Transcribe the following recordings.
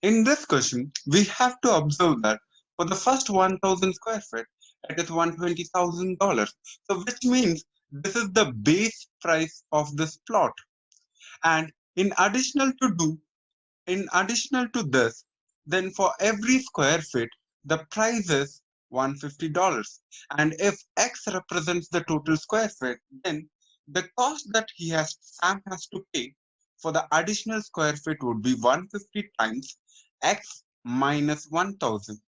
In this question, we have to observe that for the first 1000 square feet, it is $120,000. So which means this is the base price of this plot. And in additional to this, then for every square feet, the price is $150. And if X represents the total square feet, then the cost that Sam has to pay for the additional square feet would be 150 times X minus 1000.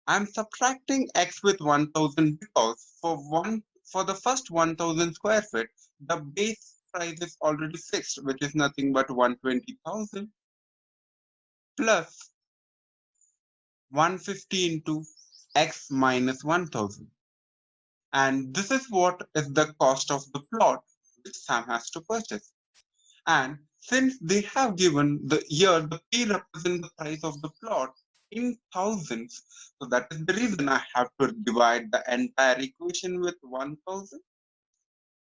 I'm subtracting X with 1000 because for the first 1000 square feet, the base price is already fixed, which is nothing but 120,000 plus 150 into X minus 1000. And this is what is the cost of the plot which Sam has to purchase. And since they have given the P represents the price of the plot in thousands, so that is the reason I have to divide the entire equation with 1000.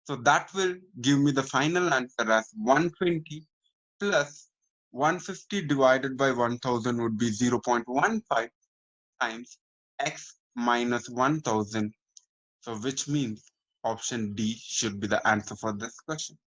So that will give me the final answer as 120 plus 150 divided by 1000 would be 0.15 times X minus 1000. So which means option D should be the answer for this question.